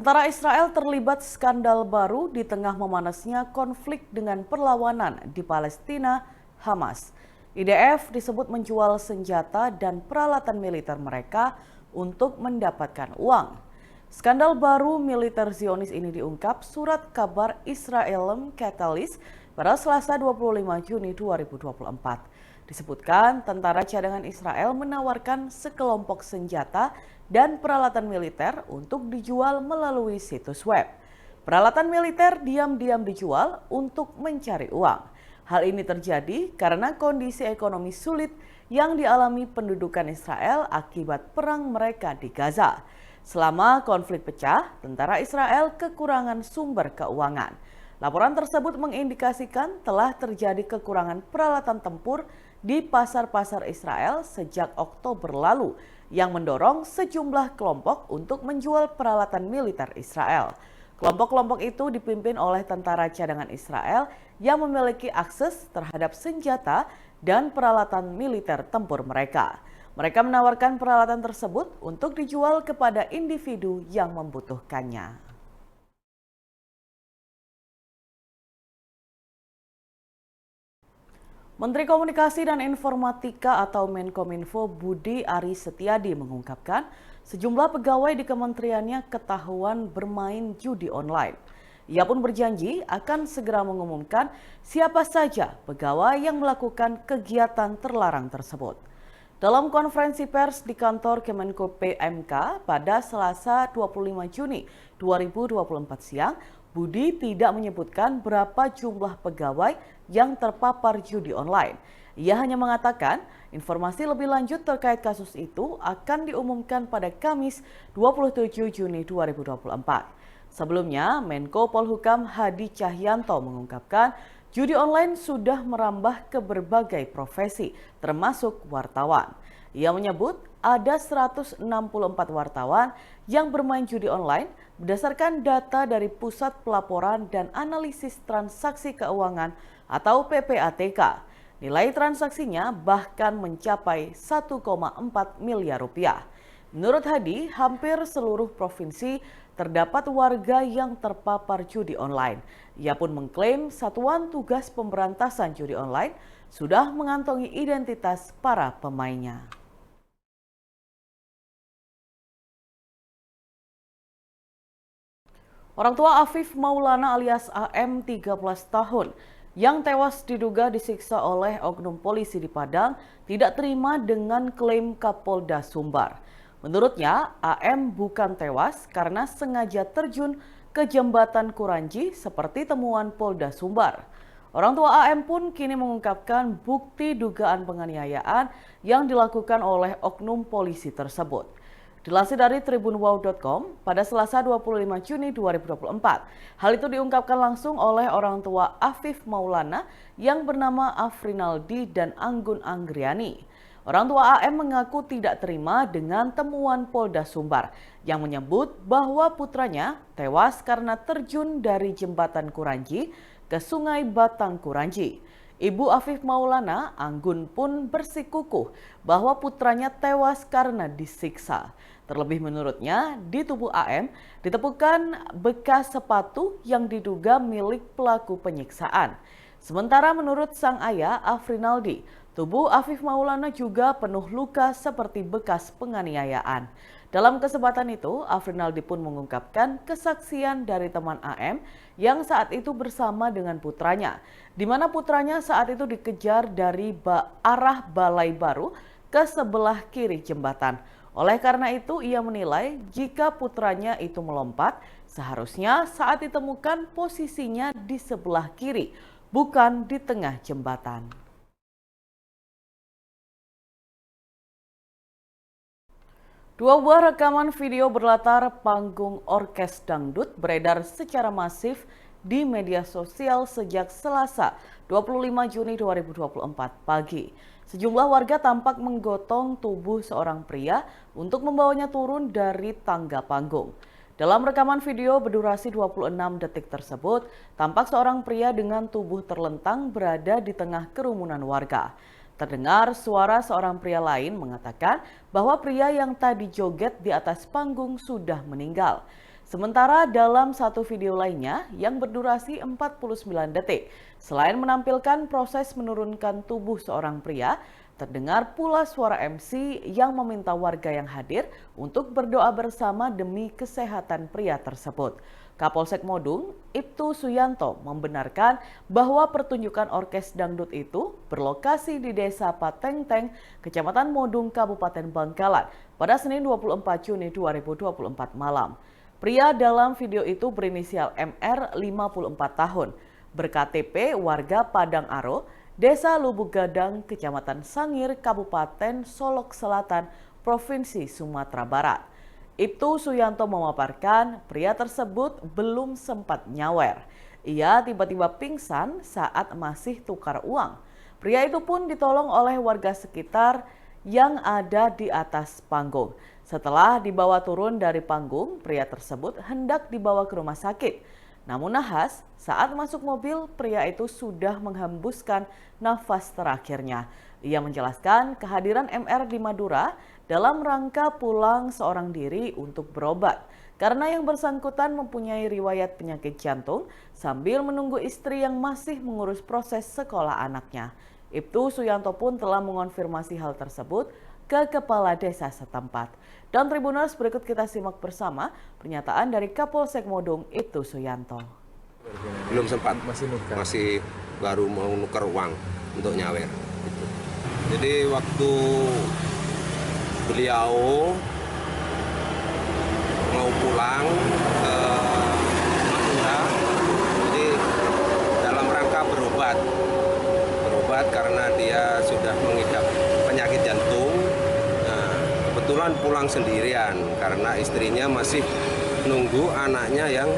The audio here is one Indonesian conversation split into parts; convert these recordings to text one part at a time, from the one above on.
Tentara Israel terlibat skandal baru di tengah memanasnya konflik dengan perlawanan di Palestina, Hamas. IDF disebut menjual senjata dan peralatan militer mereka untuk mendapatkan uang. Skandal baru militer Zionis ini diungkap surat kabar Israelem Catalyst pada Selasa 25 Juni 2024. Disebutkan tentara cadangan Israel menawarkan sekelompok senjata dan peralatan militer untuk dijual melalui situs web. Peralatan militer diam-diam dijual untuk mencari uang. Hal ini terjadi karena kondisi ekonomi sulit yang dialami pendudukan Israel akibat perang mereka di Gaza. Selama konflik pecah, tentara Israel kekurangan sumber keuangan. Laporan tersebut mengindikasikan telah terjadi kekurangan peralatan tempur di pasar-pasar Israel sejak Oktober lalu yang mendorong sejumlah kelompok untuk menjual peralatan militer Israel. Kelompok-kelompok itu dipimpin oleh tentara cadangan Israel yang memiliki akses terhadap senjata dan peralatan militer tempur mereka. Mereka menawarkan peralatan tersebut untuk dijual kepada individu yang membutuhkannya. Menteri Komunikasi dan Informatika atau Menkominfo Budi Aris Setiadi mengungkapkan sejumlah pegawai di kementeriannya ketahuan bermain judi online. Ia pun berjanji akan segera mengumumkan siapa saja pegawai yang melakukan kegiatan terlarang tersebut. Dalam konferensi pers di kantor Kemenko PMK pada Selasa 25 Juni 2024 siang, Budi tidak menyebutkan berapa jumlah pegawai yang terpapar judi online. Ia hanya mengatakan informasi lebih lanjut terkait kasus itu akan diumumkan pada Kamis 27 Juni 2024. Sebelumnya, Menko Polhukam Hadi Cahyanto mengungkapkan judi online sudah merambah ke berbagai profesi, termasuk wartawan. Ia menyebut ada 164 wartawan yang bermain judi online berdasarkan data dari Pusat Pelaporan dan Analisis Transaksi Keuangan atau PPATK. Nilai transaksinya bahkan mencapai 1,4 miliar rupiah. Menurut Hadi, hampir seluruh provinsi terdapat warga yang terpapar judi online. Ia pun mengklaim Satuan Tugas Pemberantasan Judi Online sudah mengantongi identitas para pemainnya. Orang tua Afif Maulana alias AM 13 tahun yang tewas diduga disiksa oleh oknum polisi di Padang tidak terima dengan klaim Kapolda Sumbar. Menurutnya, AM bukan tewas karena sengaja terjun ke jembatan Kuranji seperti temuan Polda Sumbar. Orang tua AM pun kini mengungkapkan bukti dugaan penganiayaan yang dilakukan oleh oknum polisi tersebut. Dilansir dari tribunwow.com, pada Selasa 25 Juni 2024, hal itu diungkapkan langsung oleh orang tua Afif Maulana yang bernama Afrinaldi dan Anggun Anggriani. Orang tua AM mengaku tidak terima dengan temuan Polda Sumbar yang menyebut bahwa putranya tewas karena terjun dari jembatan Kuranji ke Sungai Batang Kuranji. Ibu Afif Maulana, Anggun pun bersikukuh bahwa putranya tewas karena disiksa. Terlebih menurutnya, di tubuh AM ditemukan bekas sepatu yang diduga milik pelaku penyiksaan. Sementara menurut sang ayah, Afrinaldi, tubuh Afif Maulana juga penuh luka seperti bekas penganiayaan. Dalam kesempatan itu, Afrinaldi pun mengungkapkan kesaksian dari teman AM yang saat itu bersama dengan putranya, di mana putranya saat itu dikejar dari arah Balai Baru ke sebelah kiri jembatan. Oleh karena itu, ia menilai jika putranya itu melompat, seharusnya saat ditemukan posisinya di sebelah kiri, bukan di tengah jembatan. Dua buah rekaman video berlatar panggung orkes dangdut beredar secara masif di media sosial sejak Selasa 25 Juni 2024 pagi. Sejumlah warga tampak menggotong tubuh seorang pria untuk membawanya turun dari tangga panggung. Dalam rekaman video berdurasi 26 detik tersebut, tampak seorang pria dengan tubuh terlentang berada di tengah kerumunan warga. Terdengar suara seorang pria lain mengatakan bahwa pria yang tadi joget di atas panggung sudah meninggal. Sementara dalam satu video lainnya yang berdurasi 49 detik, selain menampilkan proses menurunkan tubuh seorang pria, terdengar pula suara MC yang meminta warga yang hadir untuk berdoa bersama demi kesehatan pria tersebut. Kapolsek Modung, Ibtu Suyanto, membenarkan bahwa pertunjukan orkes dangdut itu berlokasi di Desa Patengteng, Kecamatan Modung, Kabupaten Bangkalan pada Senin 24 Juni 2024 malam. Pria dalam video itu berinisial MR, 54 tahun, ber-KTP warga Padang Aro, Desa Lubuk Gadang, Kecamatan Sangir, Kabupaten Solok Selatan, Provinsi Sumatera Barat. Ibtu Suyanto memaparkan pria tersebut belum sempat nyawer. Ia tiba-tiba pingsan saat masih tukar uang. Pria itu pun ditolong oleh warga sekitar yang ada di atas panggung. Setelah dibawa turun dari panggung, pria tersebut hendak dibawa ke rumah sakit. Namun nahas, saat masuk mobil, pria itu sudah menghembuskan nafas terakhirnya. Ia menjelaskan kehadiran MR di Madura dalam rangka pulang seorang diri untuk berobat. Karena yang bersangkutan mempunyai riwayat penyakit jantung sambil menunggu istri yang masih mengurus proses sekolah anaknya. Ibtu Suyanto pun telah mengonfirmasi hal tersebut ke kepala desa setempat. Dan Tribuners, berikut kita simak bersama pernyataan dari Kapolsek Modung, Ibtu Suyanto. Belum sempat, masih baru mau nuker uang untuk nyawer. Jadi waktu beliau mau pulang ke Madura, jadi dalam rangka berobat karena dia sudah mengidap penyakit jantung. Nah, kebetulan pulang sendirian karena istrinya masih nunggu anaknya yang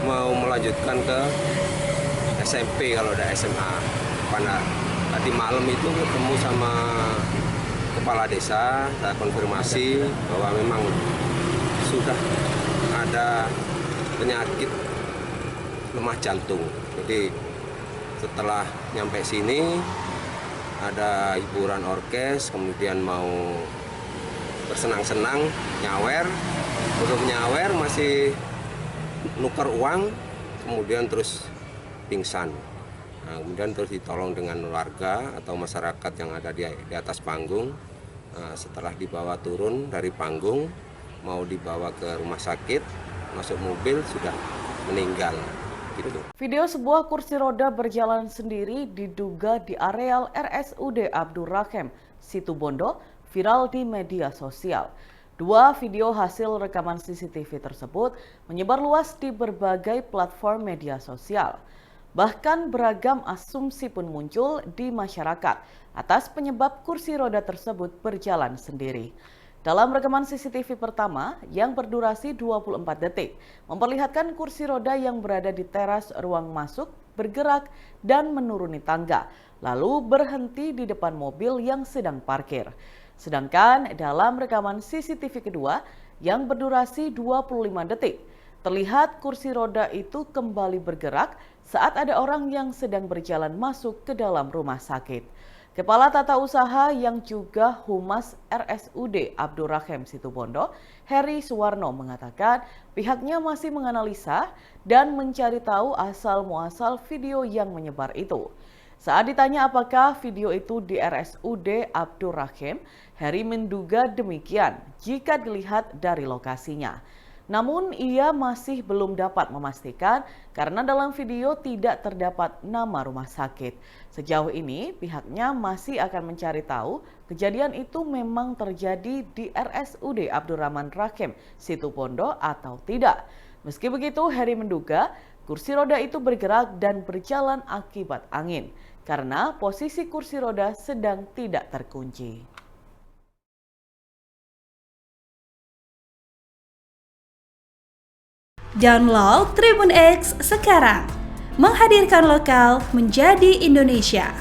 mau melanjutkan ke SMP kalau ada SMA. Pada tadi malam itu ketemu sama kepala desa, saya konfirmasi bahwa memang sudah ada penyakit lemah jantung. Jadi setelah nyampe sini ada hiburan orkes, kemudian mau bersenang-senang, nyawer. Belum nyawer masih nuker uang, kemudian terus pingsan. Nah, kemudian terus ditolong dengan warga atau masyarakat yang ada di atas panggung. Nah, setelah dibawa turun dari panggung, mau dibawa ke rumah sakit, masuk mobil sudah meninggal. Gitu. Video sebuah kursi roda berjalan sendiri diduga di areal RSUD Abdurrahim Situbondo viral di media sosial. Dua video hasil rekaman CCTV tersebut menyebar luas di berbagai platform media sosial. Bahkan beragam asumsi pun muncul di masyarakat atas penyebab kursi roda tersebut berjalan sendiri. Dalam rekaman CCTV pertama yang berdurasi 24 detik, memperlihatkan kursi roda yang berada di teras ruang masuk bergerak dan menuruni tangga, lalu berhenti di depan mobil yang sedang parkir. Sedangkan dalam rekaman CCTV kedua yang berdurasi 25 detik, terlihat kursi roda itu kembali bergerak saat ada orang yang sedang berjalan masuk ke dalam rumah sakit. Kepala Tata Usaha yang juga Humas RSUD Abdurrahim Situbondo, Heri Suwarno mengatakan pihaknya masih menganalisa dan mencari tahu asal-muasal video yang menyebar itu. Saat ditanya apakah video itu di RSUD Abdurrahim, Heri menduga demikian jika dilihat dari lokasinya. Namun ia masih belum dapat memastikan karena dalam video tidak terdapat nama rumah sakit. Sejauh ini pihaknya masih akan mencari tahu kejadian itu memang terjadi di RSUD Abdurrahman Rahim Situbondo atau tidak. Meski begitu, Heri menduga kursi roda itu bergerak dan berjalan akibat angin karena posisi kursi roda sedang tidak terkunci. Download Tribun X sekarang, menghadirkan lokal menjadi Indonesia.